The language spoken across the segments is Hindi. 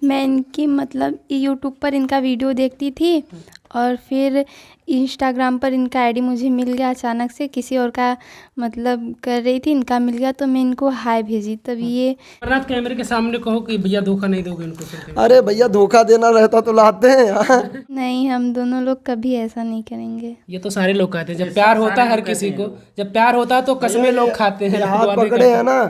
मैं इनकी मतलब यूट्यूब पर इनका वीडियो देखती थी और फिर इंस्टाग्राम पर इनका आईडी मुझे मिल गया अचानक से, किसी और का मतलब कर रही थी, इनका मिल गया तो मैं इनको हाय भेजी, तब ये रात कैमरे के सामने कहो कि भैया धोखा नहीं दोगे इनको फिर। अरे भैया धोखा देना रहता तो लाते हैं यार। नहीं, हम दोनों लोग कभी ऐसा नहीं करेंगे। ये तो सारे लोग कहते हैं जब प्यार होता है हर किसी को, जब प्यार होता है तो कसमें लोग खाते हैं। ये हाथ पकड़े हैं ना,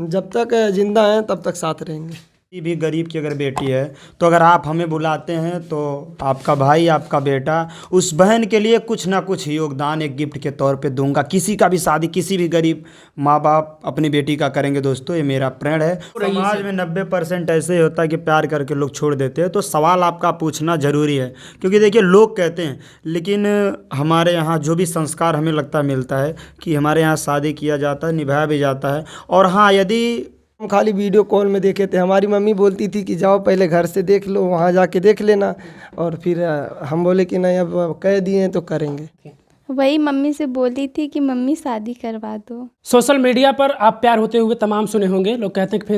जब तक जिंदा हैं तब तक साथ रहेंगे। किसी भी गरीब की अगर बेटी है तो अगर आप हमें बुलाते हैं तो आपका भाई आपका बेटा उस बहन के लिए कुछ ना कुछ योगदान एक गिफ्ट के तौर पे दूंगा। किसी का भी शादी किसी भी गरीब माँ बाप अपनी बेटी का करेंगे दोस्तों, ये मेरा प्रण है। समाज में 90% ऐसे ही होता है कि प्यार करके लोग छोड़ देते हैं, तो सवाल आपका पूछना ज़रूरी है। क्योंकि देखिए लोग कहते हैं, लेकिन हमारे यहाँ जो भी संस्कार हमें लगता है मिलता है कि हमारे यहाँ शादी किया जाता है, निभाया भी जाता है। और हाँ, यदि हम खाली वीडियो कॉल में देखे थे, हमारी मम्मी बोलती थी कि जाओ पहले घर से देख लो, वहाँ जाके देख लेना, और फिर हम बोले कि नहीं अब कह दिए हैं तो करेंगे। वही मम्मी से बोली थी कि मम्मी शादी करवा दो। सोशल मीडिया पर आप प्यार होते हुए तमाम सुने होंगे। लोग कहते हैं कि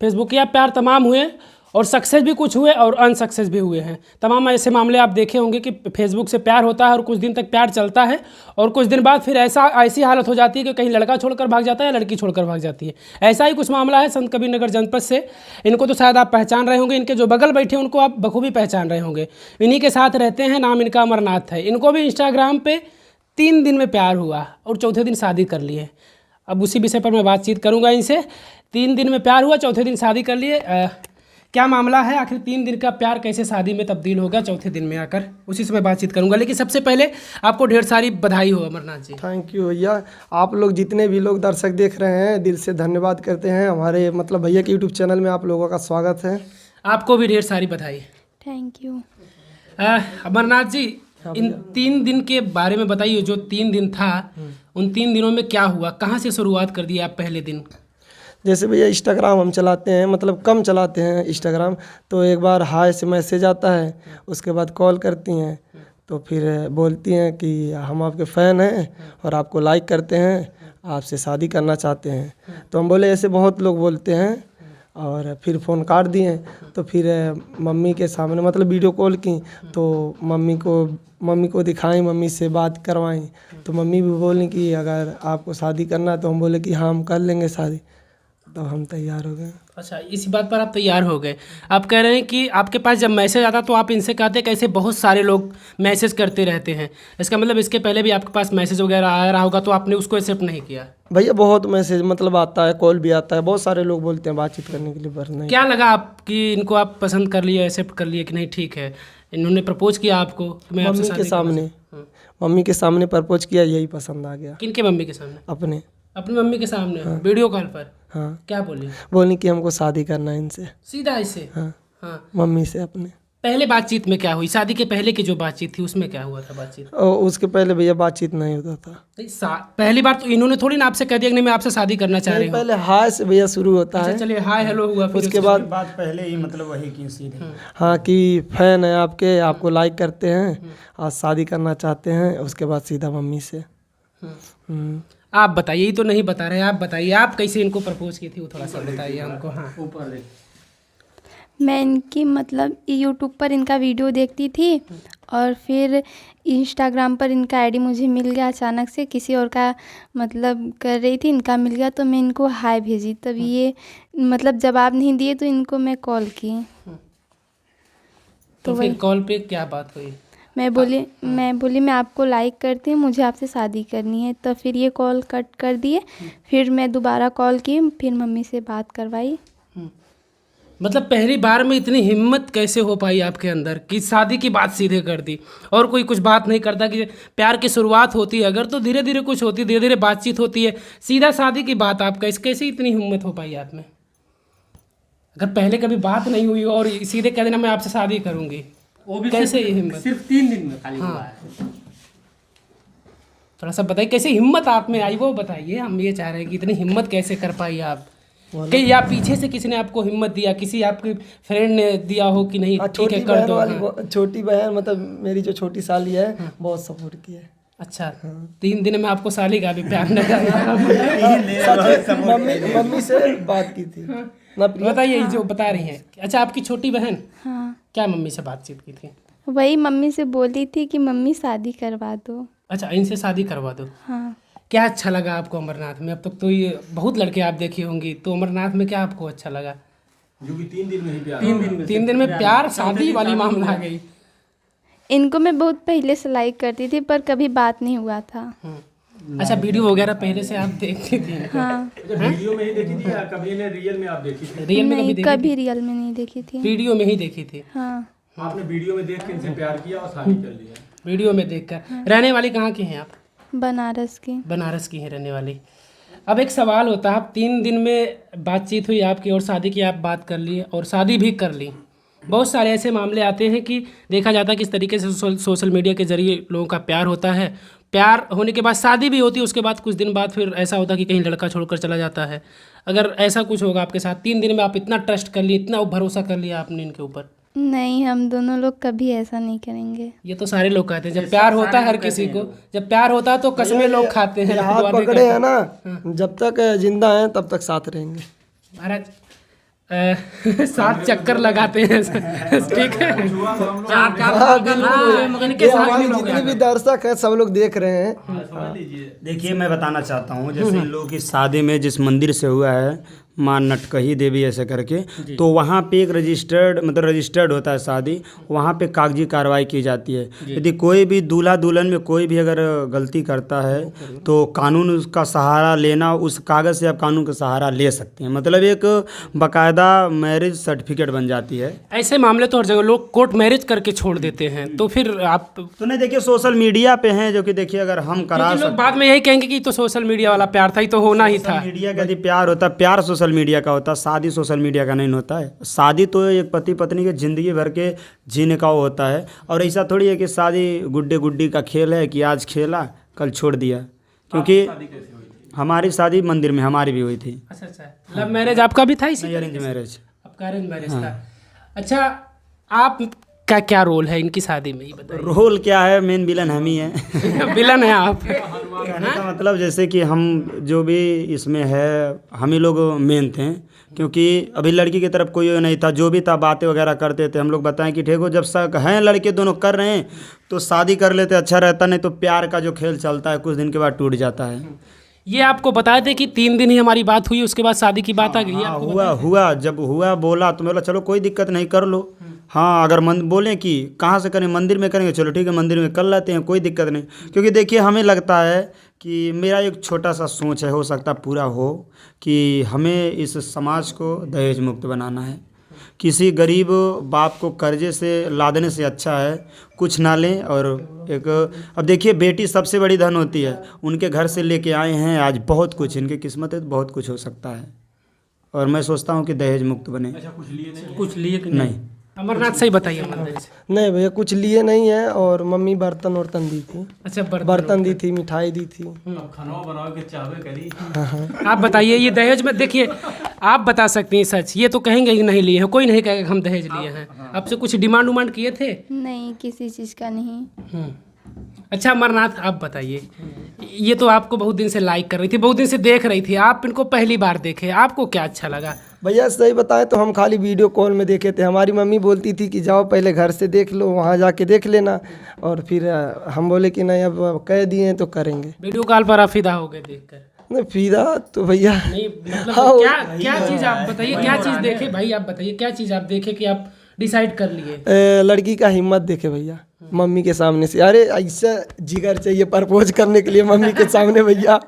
फेसबुकिया प्यार तमाम हुए और सक्सेस भी कुछ हुए और अनसक्सेस भी हुए हैं। तमाम ऐसे मामले आप देखे होंगे कि फेसबुक से प्यार होता है और कुछ दिन तक प्यार चलता है और कुछ दिन बाद फिर ऐसी हालत हो जाती है कि कहीं लड़का छोड़कर भाग जाता है या लड़की छोड़कर भाग जाती है। ऐसा ही कुछ मामला है संत कबीर नगर जनपद से। इनको तो शायद आप पहचान रहे होंगे, इनके जो बगल बैठे हैं उनको आप बखूबी पहचान रहे होंगे। इन्हीं के साथ रहते हैं, नाम इनका अमरनाथ है। इनको भी इंस्टाग्राम पर 3 दिन में प्यार हुआ और चौथे दिन शादी कर लिए। अब उसी विषय पर मैं बातचीत करूँगा इनसे। 3 दिन में प्यार हुआ, चौथे दिन शादी कर लिए। क्या मामला है, आखिर 3 दिन का प्यार कैसे शादी में तब्दील होगा चौथे दिन में आकर, उसी से मैं बातचीत करूंगा। लेकिन सबसे पहले आपको ढेर सारी बधाई हो अमरनाथ जी। थैंक यू भैया। आप लोग जितने भी लोग दर्शक देख रहे हैं, दिल से धन्यवाद करते हैं। हमारे मतलब भैया के यूट्यूब चैनल में आप लोगों का स्वागत है। आपको भी ढेर सारी बधाई। Thank you. अमरनाथ जी, इन 3 दिन के बारे में बताइए। जो 3 दिन था, उन 3 दिनों में क्या हुआ, कहाँ से शुरुआत कर दी आप पहले दिन? जैसे भैया इंस्टाग्राम हम चलाते हैं, मतलब कम चलाते हैं इंस्टाग्राम, तो एक बार हाय से मैसेज आता है, उसके बाद कॉल करती हैं, तो फिर बोलती हैं कि हम आपके फ़ैन हैं और आपको लाइक करते हैं, आपसे शादी करना चाहते हैं। तो हम बोले ऐसे बहुत लोग बोलते हैं, और फिर फ़ोन काट दिए। तो फिर मम्मी के सामने मतलब वीडियो कॉल की, तो मम्मी को दिखाई, मम्मी से बात करवाई, तो मम्मी भी बोली कि अगर आपको शादी करना है, तो हम बोले कि हाँ हम कर लेंगे शादी। तो हम तैयार हो गए। अच्छा, इसी बात पर आप तैयार हो गए। आप कह रहे हैं कि आपके पास जब मैसेज आता तो आप इनसे कहते कैसे बहुत सारे लोग मैसेज करते रहते हैं, इसका मतलब इसके पहले भी आपके पास मैसेज वगैरह आ रहा होगा तो आपने उसको एक्सेप्ट नहीं किया? भैया बहुत मैसेज मतलब आता है, कॉल भी आता है, बहुत सारे लोग बोलते हैं बातचीत करने के लिए, पर नहीं। क्या लगा आपकी इनको आप पसंद कर लिए, एक्सेप्ट कर लिए कि नहीं ठीक है? इन्होंने प्रपोज किया आपको कि मैं आपसे शादी करना? मम्मी के सामने प्रपोज किया, यही पसंद आ गया। किनके मम्मी के सामने? अपनी मम्मी के सामने? वीडियो कॉल पर? हाँ। क्या बोली? बोली कि हमको शादी करना है इनसे। सीधा इससे? हाँ। हाँ। मम्मी से अपने। पहले बातचीत में क्या हुई? शादी के पहले की जो बातचीत थी उसमें क्या हुआ था बातचीत? और उसके पहले भैया बातचीत नहीं होता था। पहली बार तो इन्होंने थोड़ी ना आपसे कह दिया कि नहीं मैं आपसे शादी करना चाह रही हूँ। पहले हाय से भैया शुरू होता है। चलिए हाय हेलो हुआ, फिर उसके बाद बात पहले ही मतलब वही की सीधे। हाँ कि फैन है आपके, आपको लाइक करते हैं, आज शादी करना चाहते हैं। उसके बाद सीधा मम्मी से। आप बताइए, ये तो नहीं बता रहे, आप बताइए आप कैसे इनको प्रपोज की थी, वो थोड़ा सा बताइए हमको। हाँ, ऊपर मैं इनकी मतलब यूट्यूब पर इनका वीडियो देखती थी और फिर इंस्टाग्राम पर इनका आईडी मुझे मिल गया अचानक से, किसी और का मतलब कर रही थी, इनका मिल गया तो मैं इनको हाय भेजी, तब ये मतलब जवाब नहीं दिए तो इनको मैं कॉल की। तो फिर कॉल पे क्या बात हुई? मैं बोली मैं आपको लाइक करती हूँ, मुझे आपसे शादी करनी है। तो फिर ये कॉल कट कर दिए। फिर मैं दोबारा कॉल की, फिर मम्मी से बात करवाई। मतलब पहली बार में इतनी हिम्मत कैसे हो पाई आपके अंदर कि शादी की बात सीधे कर दी? और कोई कुछ बात नहीं करता कि प्यार की शुरुआत होती है अगर तो धीरे धीरे कुछ होती है, धीरे धीरे बातचीत होती है, सीधा शादी की बात आप कैसे इतनी हिम्मत हो पाई आप में? अगर पहले कभी बात नहीं हुई और सीधे कह देना मैं आपसे शादी करूँगी, वो भी कैसे ये हिम्मत? सिर्फ 3 दिन में खाली हुआ है। थोड़ा सा बताइए कैसे हिम्मत आप में आई, वो बताइए। हम ये चाह रहे हैं कि इतनी हिम्मत कैसे कर पाई आप? कि या पीछे से किसी ने आपको हिम्मत दिया, किसी आपके फ्रेंड ने दिया हो कि नहीं ठीक है कर दो? छोटी बहन मतलब मेरी जो छोटी साली है, बहुत सपोर्ट किया है। अच्छा, 3 दिन में आपको साली का भी प्यार नहीं मम्मी से बात की थी। ना प्रिया। बताइए ये जो बता रही हैं। अच्छा, आपकी छोटी बहन हाँ, क्या मम्मी से बातचीत की थी? वही मम्मी से बोली थी कि मम्मी शादी करवा दो। अच्छा, इनसे शादी करवा दो। हाँ, क्या अच्छा लगा आपको अमरनाथ में? अब तक तो ये बहुत लड़के आप देखी होंगी, तो अमरनाथ में क्या आपको अच्छा लगा? जो कि 3 दिन में ही प्यार। 3 दिन में प्यार, शादी वाली मामला आ गई। इनको मैं बहुत पहले से लाइक करती थी पर कभी बात नहीं हुआ था। अच्छा, वीडियो वगैरह पहले से आप देखती थी? हाँ, अच्छा, वीडियो में ही देखी थी या कभी ने रियल में आप देखी थी? रियल में कभी नहीं, देखी कभी रियल में नहीं देखी थी। थी? वीडियो में ही देखी थी। हाँ, आपने वीडियो में देख के इनसे प्यार किया और शादी कर लिया। वीडियो में देखकर। रहने वाली कहाँ की हैं आप? बनारस की। बनारस की हैं रहने वाली। अब एक सवाल होता है, आप 3 दिन में बातचीत हुई आपकी और शादी की आप बात कर ली और शादी भी कर ली। बहुत सारे ऐसे मामले आते हैं कि देखा जाता है किस तरीके से सोशल मीडिया के जरिए लोगों का प्यार होता है। प्यार होने के बाद शादी भी होती है, उसके बाद कुछ दिन बाद फिर ऐसा होता है कि कहीं लड़का छोड़कर चला जाता है। अगर ऐसा कुछ होगा आपके साथ, 3 दिन में आप इतना ट्रस्ट कर लिए, इतना भरोसा कर लिया आपने इनके ऊपर? नहीं, हम दोनों लोग कभी ऐसा नहीं करेंगे। ये तो सारे लोग कहते हैं, जब प्यार होता है हर किसी को, जब प्यार होता है तो कसमें लोग खाते हैं। ये हाथ वादे पकड़े करते हैं ना, जब तक जिंदा हैं तब तक साथ रहेंगे। महाराज 7 चक्कर लगाते हैं, ठीक है। हाँ, बिल्कुल। इनके ये साथ हमारे भी लोग जितने भी दर्शक हैं सब लोग देख रहे हैं। देखिए, मैं बताना चाहता हूँ, जैसे इन लोगों की शादी में जिस मंदिर से हुआ है, माँ नटकही देवी ऐसे करके, तो वहाँ पे एक रजिस्टर्ड होता है शादी, वहाँ पे कागजी कार्रवाई की जाती है। यदि कोई भी दूल्हा दुल्हन में कोई भी अगर गलती करता है तो कानून उसका सहारा लेना, उस कागज़ से आप कानून का सहारा ले सकते हैं। मतलब एक बाकायदा मैरिज सर्टिफिकेट बन जाती है। ऐसे मामले तो हर जगह लोग कोर्ट मैरिज करके छोड़ देते हैं, तो फिर आप तो नहीं, देखिए सोशल मीडिया पे हैं जो कि देखिए अगर हम करा क्योंकि लोग सकते बाद में यही कहेंगे कि तो सोशल मीडिया वाला प्यार था, ये तो होना ही था। मीडिया का यदि प्यार होता, प्यार सोशल मीडिया का होता, शादी सोशल मीडिया का नहीं होता है। शादी तो एक पति पत्नी के ज़िंदगी भर के जीने का वो होता है, और ऐसा थोड़ी है कि शादी गुड्डे गुड्डी का खेल है कि आज खेला कल छोड़ दिया। क्योंकि हमारी शादी मंदिर में हमारी भी हुई थी। अच्छा अच्छा, लव मैरिज आपका भी था इसी? नहीं, अरेंज मैरिज। आपका अरेंज मैरिज था। अच्छा, आप का क्या रोल है इनकी शादी में, ये बताइए। रोल क्या है, मेन विलन हम ही हैं। विलन है आप? कहने का मतलब जैसे कि हम जो भी इसमें है, हम ही लोग मेन थे, क्योंकि अभी लड़की की तरफ कोई नहीं था। जो भी था बातें वगैरह करते थे, हम लोग बताएं कि ठीक हो, जब शक हैं लड़के दोनों कर रहे हैं तो शादी कर लेते, अच्छा रहता। नहीं तो प्यार का जो खेल चलता है कुछ दिन के बाद टूट जाता है। ये आपको बताए थे कि 3 दिन ही हमारी बात हुई, उसके बाद शादी की बात आ गई? हाँ, हुआ जब हुआ बोला तो मैं बोला चलो कोई दिक्कत नहीं, कर लो। हाँ, अगर बोलें कि कहाँ से करें, मंदिर में करेंगे, चलो ठीक है मंदिर में कर लेते हैं, कोई दिक्कत नहीं। क्योंकि देखिए हमें लगता है कि मेरा एक छोटा सा सोच है, हो सकता पूरा हो, कि हमें इस समाज को दहेज मुक्त बनाना है। किसी गरीब बाप को कर्जे से लादने से अच्छा है कुछ ना लें। और एक अब देखिए बेटी सबसे बड़ी धन होती है, उनके घर से लेके आए हैं आज बहुत कुछ, इनकी किस्मत है तो बहुत कुछ हो सकता है। और मैं सोचता हूँ कि दहेज मुक्त बने। अच्छा, कुछ लिए नहीं? कुछ लिए कि नहीं। अमरनाथ सही बताइए मंदिर से। नहीं भैया, कुछ लिए नहीं है, और मम्मी बर्तन वर्तन दी थी। अच्छा, बर्तन दी थी, मिठाई दी थी। अब खाना बनाओ के चाहवे करी। आप बताइए, ये दहेज में देखिए, आप बता सकती हैं सच, ये तो कहेंगे कि नहीं लिए हैं, कोई नहीं कहेगा हम दहेज लिए हैं। आपसे कुछ डिमांड उमांड किए थे? नहीं, किसी चीज़ का नहीं। अच्छा अमरनाथ, आप बताइए, ये तो आपको बहुत दिन से लाइक कर रही थी, बहुत दिन से देख रही थी, आप इनको पहली बार देखे, आपको क्या अच्छा लगा? भैया सही बताएं तो हम खाली वीडियो कॉल में देखे थे। हमारी मम्मी बोलती थी कि जाओ पहले घर से देख लो, वहाँ जाके देख लेना। और फिर हम बोले कि नहीं, अब कह दिए हैं तो करेंगे। वीडियो कॉल पर आप फिदा हो गए देखकर? नहीं, फिदा तो भैया नहीं, मतलब हाँ, क्या चीज़ आप बताइए, क्या चीज़ देखे भाई, आप बताइए क्या चीज़ आप देखे कि आप डिसाइड कर लिए? लड़की का हिम्मत देखे भैया, मम्मी के सामने से। अरे ऐसा जिगर चाहिए प्रपोज करने के लिए मम्मी के सामने भैया।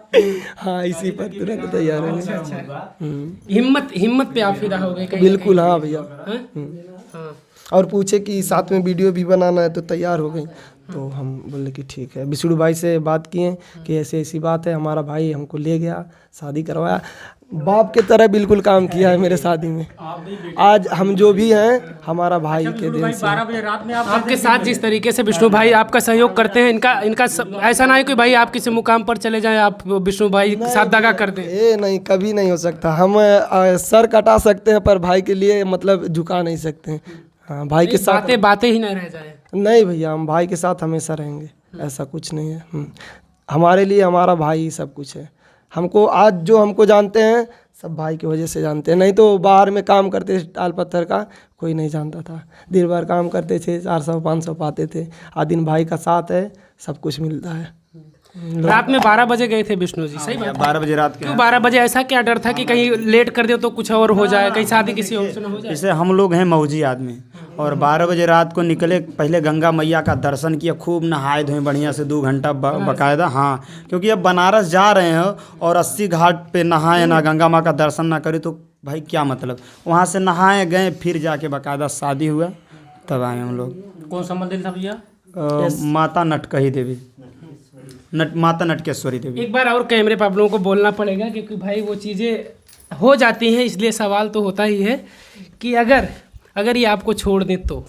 हाँ, इसी पर तुरंत तैयार हो गए। हिम्मत पे आप फिदा हो गए कहीं? बिल्कुल हाँ भैया। हाँ। और पूछे कि साथ में वीडियो भी बनाना है तो तैयार हो गई। तो हम बोले कि ठीक है। विष्णु भाई से बात किए कि ऐसी ऐसी बात है, हमारा भाई हमको ले गया, शादी करवाया, बाप के तरह बिल्कुल काम किया है मेरे शादी में। आज हम जो भी हैं हमारा भाई के देन से। आपके साथ जिस तरीके से विष्णु भाई आपका सहयोग करते हैं, इनका ऐसा ना है कि भाई आप किसी मुकाम पर चले जाएं, आप विष्णु भाई के साथ दगा कर दें। ये नहीं, कभी नहीं हो सकता। हम सर कटा सकते हैं पर भाई के लिए मतलब झुका नहीं सकते हैं। हाँ, भाई के साथ बातें ही ना रह जाए। नहीं भैया, हम भाई के साथ हमेशा रहेंगे, ऐसा कुछ नहीं है। हमारे लिए हमारा भाई सब कुछ है। हमको आज जो हमको जानते हैं सब भाई की वजह से जानते हैं, नहीं तो बाहर में काम करते थे टाल पत्थर का, कोई नहीं जानता था। दिन भर काम करते थे, 400-500 पाते थे। आज दिन भाई का साथ है, सब कुछ मिलता है। रात में 12 बजे गए थे विष्णु जी, सही बात? 12 बजे रात के। क्यों 12 बजे? ऐसा क्या डर था कि कहीं लेट कर दे तो कुछ और हो जाए, कहीं शादी किसी और से ना हो जाए? जैसे हम लोग हैं मौजी आदमी, और 12 बजे रात को निकले, पहले गंगा मैया का दर्शन किया, खूब नहाए धोए बढ़िया से 2 घंटा बकायदा। हाँ, क्योंकि अब बनारस जा रहे हैं और 80 घाट पे नहाए ना, गंगा माँ का दर्शन ना करे तो भाई क्या मतलब। वहाँ से नहाए गए, फिर जाके बकायदा शादी हुआ, तब आए हम लोग। कौन सा मंदिर था भैया? माता नटकही देवी, माता नटकेश्वरी देवी। एक बार और कैमरे पर आप लोगों को बोलना पड़ेगा, क्योंकि भाई वो चीज़ें हो जाती हैं, इसलिए सवाल तो होता ही है कि अगर ये आपको छोड़ दे तो?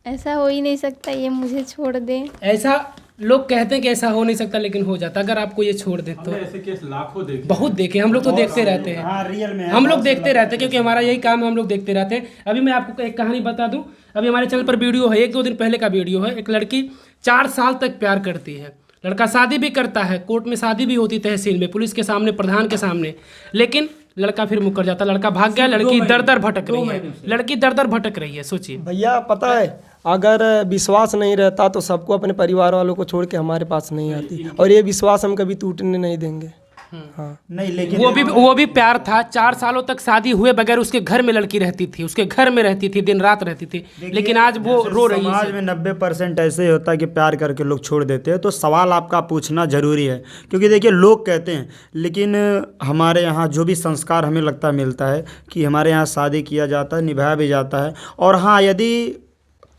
ऐसा हो ही नहीं सकता ये मुझे छोड़ दे। ऐसा लोग कहते हैं कि ऐसा हो नहीं सकता, लेकिन हो जाता। अगर आपको ये छोड़ दे तो? हमने ऐसे केस लाखों देखे, बहुत देखे हम लोग, तो देखते रहते हैं। हाँ, रियल में हम लोग देखते रहते हैं, क्योंकि हमारा यही काम है, हम लोग देखते रहते हैं। अभी मैं आपको एक कहानी बता दूं, अभी हमारे चैनल पर वीडियो है, 1-2 दिन पहले का वीडियो है। एक लड़की 4 साल तक प्यार करती है, लड़का शादी भी करता है, कोर्ट में शादी भी होती, तहसील में, पुलिस के सामने, प्रधान के सामने, लेकिन लड़का फिर मुकर जाता, लड़का भाग गया, लड़की दर भटक रही है, लड़की दर भटक रही है। सोचिए भैया, पता है अगर विश्वास नहीं रहता तो सबको अपने परिवार वालों को छोड़ के हमारे पास नहीं आती, और ये विश्वास हम कभी टूटने नहीं देंगे। हाँ, नहीं, लेकिन वो भी प्यार था। 4 सालों तक शादी हुए बगैर उसके घर में लड़की रहती थी, उसके घर में रहती थी, दिन रात रहती थी, लेकिन आज वो रो रही है। समाज में 90% ऐसे ही होता है कि प्यार करके लोग छोड़ देते हैं। तो सवाल आपका पूछना जरूरी है, क्योंकि देखिए लोग कहते हैं, लेकिन हमारे यहाँ जो भी संस्कार हमें लगता मिलता है कि हमारे यहाँ शादी किया जाता है, निभाया भी जाता है। और हाँ, यदि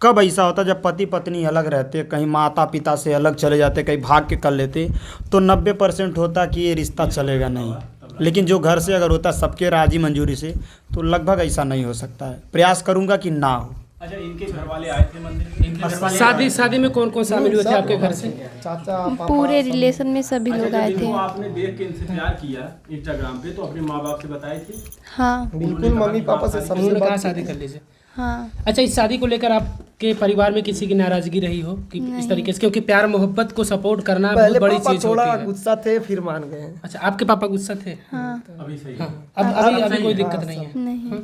कब ऐसा होता है जब पति पत्नी अलग रहते, कहीं माता पिता से अलग चले जाते, कहीं भाग के कर लेते, तो 90% होता कि ये रिश्ता चलेगा नहीं। लेकिन जो घर से अगर होता सबके राजी मंजूरी से, तो लगभग ऐसा नहीं हो सकता है। प्रयास करूंगा कि ना हो। अच्छा, इनके घर वाले आए थे मंदिर? शादी में कौन कौन शामिल हुए थे आपके घर से? चाचा पूरे रिलेशन में सभी लोग आए थे। आपने देख के इनसे प्यार किया इंस्टाग्राम पे, तो अपने माँ बाप से बताए थे? हाँ बिल्कुल, मम्मी पापा से सबसे उन्होंने कहा बात शादी कर लीजिए। हाँ। अच्छा, इस शादी को लेकर आपके परिवार में किसी की नाराजगी रही हो कि इस तरीके से? क्योंकि प्यार मोहब्बत को सपोर्ट करना बहुत पहले बड़ी पापा चीज थोड़ा होती है। गुस्सा थे, फिर मान गए हैं। अच्छा, आपके पापा गुस्सा थे? हाँ। अभी सही है। अब अभी कोई दिक्कत नहीं है? नहीं।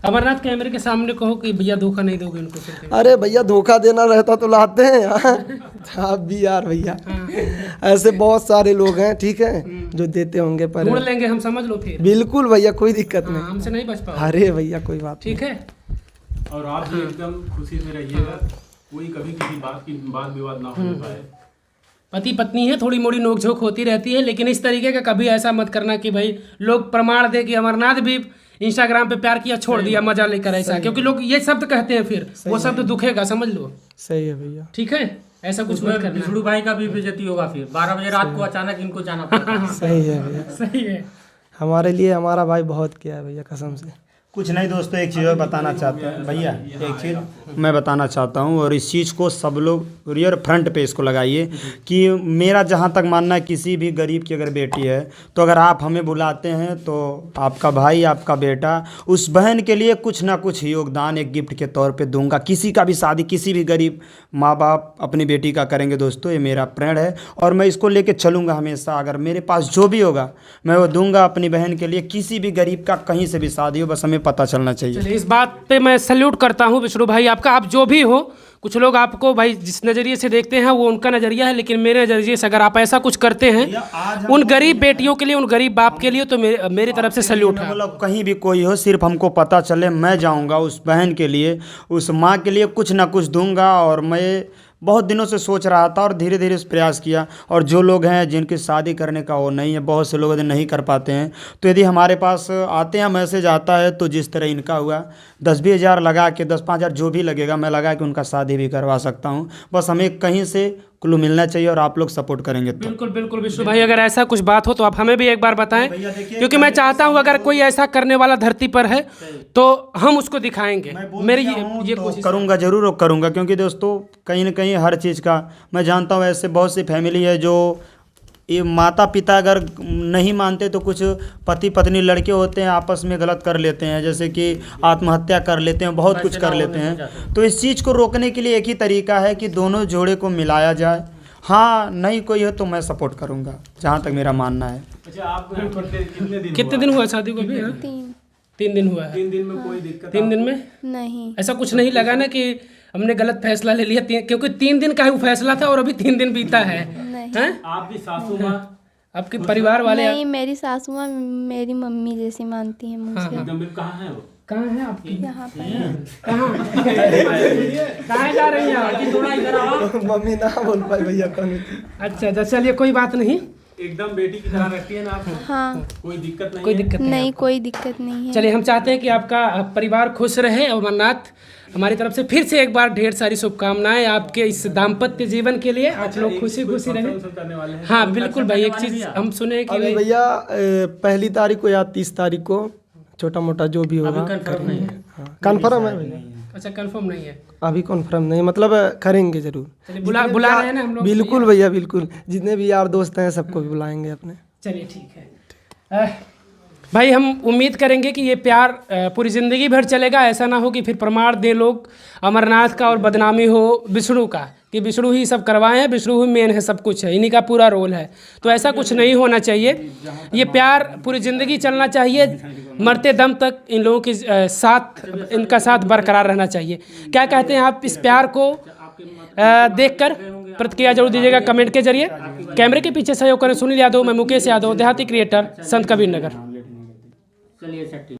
अमरनाथ कैमरे के सामने कहो कि भैया धोखा नहीं दोगे उनको फिर? अरे भैया, धोखा देना रहता तो लाते हैं यार। आप भी यार भैया, ऐसे बहुत सारे लोग हैं, ठीक है, जो देते होंगे, पर ढूंढ लेंगे हम, समझ लो फिर। बिल्कुल भैया, कोई दिक्कत नहीं। हमसे नहीं बच पाओ। अरे भैया, कोई बात ठीक है। और आप भी एकदम खुशी से रहिएगा, कोई कभी किसी बात की बात विवाद ना होने पाए। पति पत्नी है, थोड़ी मोड़ी नोकझोंक होती रहती है, लेकिन इस तरीके का कभी ऐसा मत करना कि भाई लोग प्रमाण दे कि अमरनाथ भी इंस्टाग्राम पे प्यार किया, छोड़ दिया, मजा लेकर, ऐसा। क्योंकि लोग ये शब्द कहते हैं, फिर वो शब्द दुखेगा, समझ लो। सही है भैया। ठीक है, ऐसा कुछ मत करना। विष्णु भाई का भी बेइज्जती होगा फिर 12 बजे रात को अचानक इनको जाना पड़ा। सही है भैया, सही है। हमारे लिए हमारा भाई बहुत किया है भैया, कसम से। कुछ नहीं दोस्तों, एक चीज़ और बताना चाहते हैं भैया, एक चीज़ मैं बताना चाहता हूँ, और इस चीज़ को सब लोग रियर फ्रंट पे इसको लगाइए कि मेरा जहाँ तक मानना है, किसी भी गरीब की अगर बेटी है, तो अगर आप हमें बुलाते हैं तो आपका भाई, आपका बेटा उस बहन के लिए कुछ ना कुछ योगदान एक गिफ्ट के तौर पे दूंगा। किसी का भी शादी किसी भी गरीब माँ बाप अपनी बेटी का करेंगे दोस्तों, ये मेरा प्रण है, और मैं इसको लेके चलूँगा हमेशा। अगर मेरे पास जो भी होगा मैं वो दूंगा अपनी बहन के लिए। किसी भी गरीब का कहीं से भी शादी हो, बस हमें पता चलना चाहिए। चलिए, इस बात पे मैं सल्यूट करता हूँ विष्णु भाई आपका। आप जो भी हो, कुछ लोग आपको भाई जिस नज़रिए से देखते हैं वो उनका नज़रिया है, लेकिन मेरे नज़रिए से अगर आप ऐसा कुछ करते हैं उन गरीब बेटियों के लिए, उन गरीब बाप के लिए, तो मेरी तरफ से सल्यूट है। मतलब कहीं भी कोई हो, सिर्फ हमको पता चले, मैं जाऊंगा उस बहन के लिए, उस माँ के लिए कुछ ना कुछ दूंगा। और मैं बहुत दिनों से सोच रहा था और धीरे धीरे प्रयास किया। और जो लोग हैं जिनकी शादी करने का वो नहीं है, बहुत से लोग यदि नहीं कर पाते हैं, तो यदि हमारे पास आते हैं, मैसेज आता है, तो जिस तरह इनका हुआ 10-20 हज़ार लगा के, 10-5 हज़ार जो भी लगेगा मैं लगा के उनका शादी भी करवा सकता हूँ। बस हमें कहीं से क्लू मिलना चाहिए और आप लोग सपोर्ट करेंगे तो। बिल्कुल बिल्कुल विष्णु भाई, अगर ऐसा कुछ बात हो तो आप हमें भी एक बार बताएं, क्योंकि मैं चाहता हूं अगर कोई ऐसा करने वाला धरती पर है तो हम उसको दिखाएंगे। मेरी ये कोशिश करूंगा, जरूर करूंगा, क्योंकि दोस्तों कहीं ना कहीं हर चीज़ का मैं जानता हूं। ऐसे बहुत सी फैमिली है जो ये माता पिता अगर नहीं मानते तो कुछ पति पत्नी लड़के होते हैं आपस में गलत कर लेते हैं, जैसे कि आत्महत्या कर लेते हैं, बहुत कुछ कर लेते हैं। तो इस चीज़ को रोकने के लिए एक ही तरीका है कि दोनों जोड़े को मिलाया जाए। हाँ, नहीं कोई हो तो मैं सपोर्ट करूँगा, जहाँ तक मेरा मानना है। अच्छा आप कितने कितने दिन हुआ शादी को अभी? हाँ? 3 दिन हुआ है। 3 दिन में कोई दिक्कत? 3 दिन में नहीं। ऐसा कुछ नहीं लगा ना कि हमने गलत फैसला ले लिया? क्योंकि 3 दिन का ही फैसला था और अभी 3 दिन बीता है। हैं? आपकी सासू माँ आपके परिवार वाले नहीं, मेरी सासू माँ मेरी मम्मी जैसी मानती है मुझे। गंभीर कहाँ है वो? कहाँ है आपकी? यहाँ पर कहाँ जा रही हैं आप? थोड़ा इधर आओ। मम्मी ना बोल पाए भैया कौन। अच्छा अच्छा, चलिए कोई बात नहीं, एकदम बेटी की तरह रखती है ना आपको? हाँ। कोई दिक्कत नहीं कोई है? दिक्कत नहीं, कोई दिक्कत नहीं है। चलिए, हम चाहते हैं कि आपका परिवार खुश रहे। और अमरनाथ, हमारी तरफ से फिर से एक बार ढेर सारी शुभकामनाएं आपके इस दाम्पत्य जीवन के लिए। आप लोग खुशी खुशी रहे। करने वाले हैं? हाँ बिल्कुल भाई, एक चीज़ हम सुने कि अभी भाई भैया 1 तारीख को या 30 तारीख को छोटा मोटा जो भी होगा कंफर्म नहीं है। कन्फर्म है भैया। अच्छा कंफर्म नहीं है? अभी कन्फर्म नहीं, मतलब करेंगे जरूर। चलिए, बुला रहे हैं ना हम लोग? बिल्कुल भैया बिल्कुल, जितने भी यार दोस्त हैं सबको भी बुलाएंगे अपने। चलिए ठीक है। भाई हम उम्मीद करेंगे कि ये प्यार पूरी ज़िंदगी भर चलेगा। ऐसा ना हो कि फिर प्रमाण दे लोग अमरनाथ का और बदनामी हो विष्णु का, कि विष्णु ही सब करवाए हैं, विष्णु ही मेन है, सब कुछ है, इन्हीं का पूरा रोल है। तो ऐसा कुछ नहीं होना चाहिए। ये प्यार पूरी ज़िंदगी चलना चाहिए, मरते दम तक इन लोगों के साथ, इनका साथ बरकरार रहना चाहिए। क्या कहते हैं आप इस प्यार को देखकर? प्रतिक्रिया जरूर दीजिएगा कमेंट के जरिए। कैमरे के पीछे सहयोग करें सुनील यादव, मैं मुकेश यादव, देहाती क्रिएटर, संत कबीर नगर। चलिए सर ठीक।